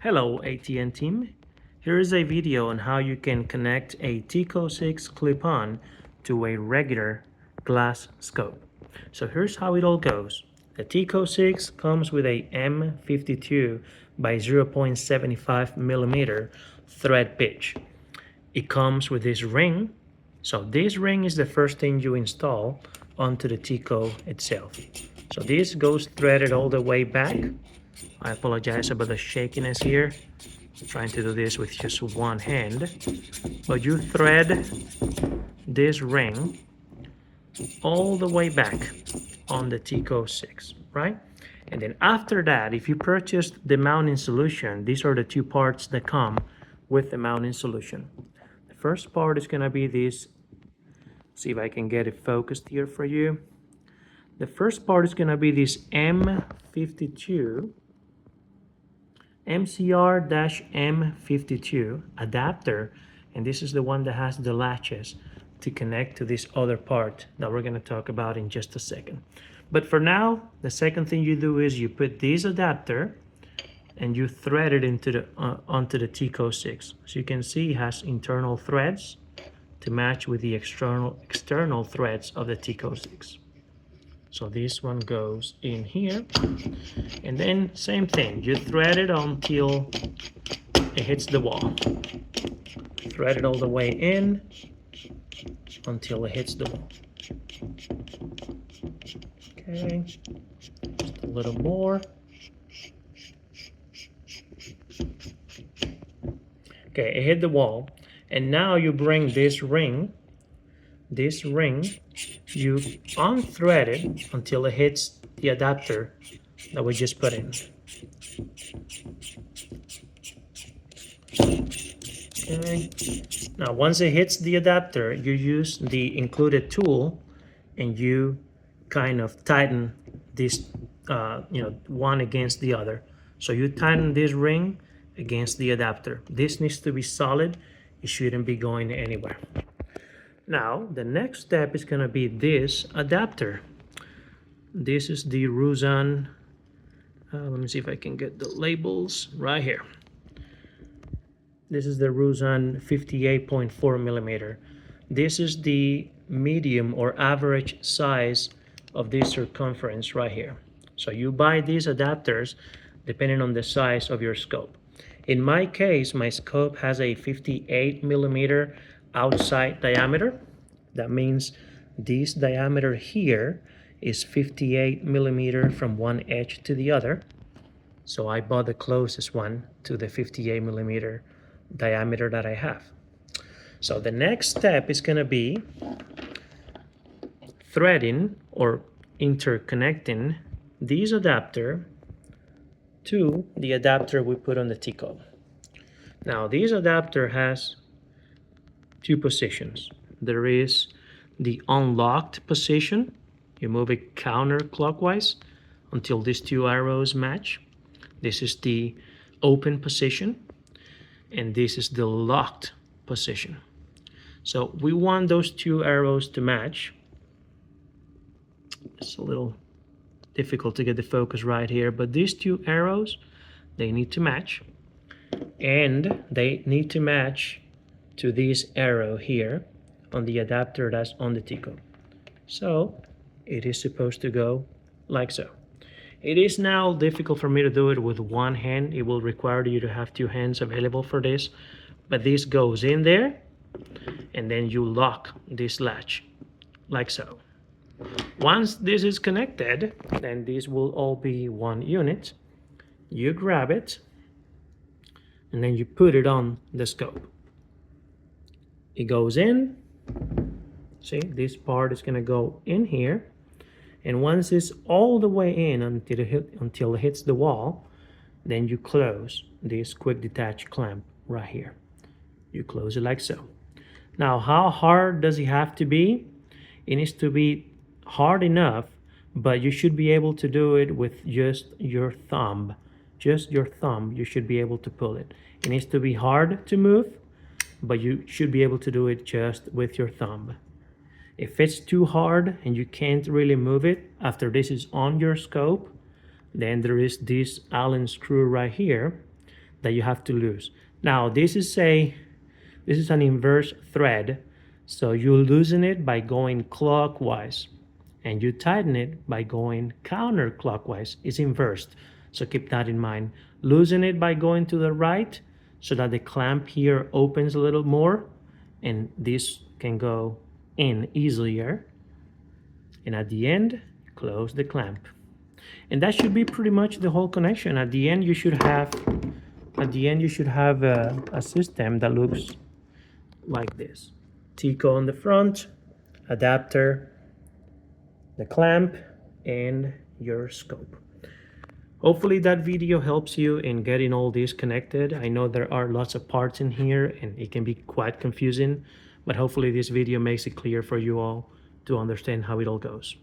Hello ATN team, here is a video on how you can connect a TICO 6 clip-on to a regular glass scope. So here's how it all goes. The TICO 6 comes with a M52 by 0.75 millimeter thread pitch. It comes with this ring. So this ring is the first thing you install onto the TICO itself. So this goes threaded all the way back. I apologize about the shakiness here. I'm trying to do this with just one hand. But you thread this ring all the way back on the TICO 6, right? And then after that, if you purchased the mounting solution, these are the two parts that come with the mounting solution. The first part is gonna be this. See if I can get it focused here for you. The first part is gonna be this M52 MCR-M52 adapter, and this is the one that has the latches to connect to this other part that we're going to talk about in just a second. But for now, the second thing you do is you put this adapter and you thread it into the onto the TICO 6. So you can see it has internal threads to match with the external threads of the TICO 6. So this one goes in here, and then same thing, you thread it until it hits the wall. Thread it all the way in until it hits the wall. Okay, just a little more. Okay, it hit the wall, and now you bring this ring, you unthread it until it hits the adapter that we just put in. Okay. Now once it hits the adapter, you use the included tool and you kind of tighten this, one against the other. So you tighten this ring against the adapter. This needs to be solid. It shouldn't be going anywhere. Now, the next step is going to be this adapter. This is the Rusan, let me see if I can get the labels right here. This is the Rusan 58.4 millimeter. This is the medium or average size of this circumference right here. So you buy these adapters depending on the size of your scope. In my case, my scope has a 58 millimeter outside diameter. That means this diameter here is 58 millimeter from one edge to the other. So I bought the closest one to the 58 millimeter diameter that I have. So the next step is going to be threading or interconnecting this adapter to the adapter we put on the TICO. Now this adapter has two positions. There is the unlocked position. You move it counterclockwise until these two arrows match. This is the open position, and this is the locked position. So we want those two arrows to match. It's a little difficult to get the focus right here, but these two arrows, they need to match, and they need to match to this arrow here on the adapter that's on the TICO. So it is supposed to go like so. It is now difficult for me to do it with one hand. It will require you to have two hands available for this, but this goes in there and then you lock this latch like so. Once this is connected, then this will all be one unit. You grab it and then you put it on the scope. It goes in. See, this part is going to go in here, and once it's all the way in until it hits the wall, then you close this quick detach clamp right here. You close it like so. Now, how hard does it have to be? It needs to be hard enough, but you should be able to do it with just your thumb. Just your thumb, you should be able to pull it. It needs to be hard to move, but you should be able to do it just with your thumb. If it's too hard and you can't really move it after this is on your scope, then there is this Allen screw right here that you have to lose. Now this is an inverse thread, so you loosen it by going clockwise, and you tighten it by going counterclockwise. It's inversed, so keep that in mind. Loosen it by going to the right so that the clamp here opens a little more, and this can go in easier. And at the end, close the clamp. And that should be pretty much the whole connection. At the end, you should have a system that looks like this. TICO on the front, adapter, the clamp, and your scope. Hopefully that video helps you in getting all this connected. I know there are lots of parts in here and it can be quite confusing, but hopefully this video makes it clear for you all to understand how it all goes.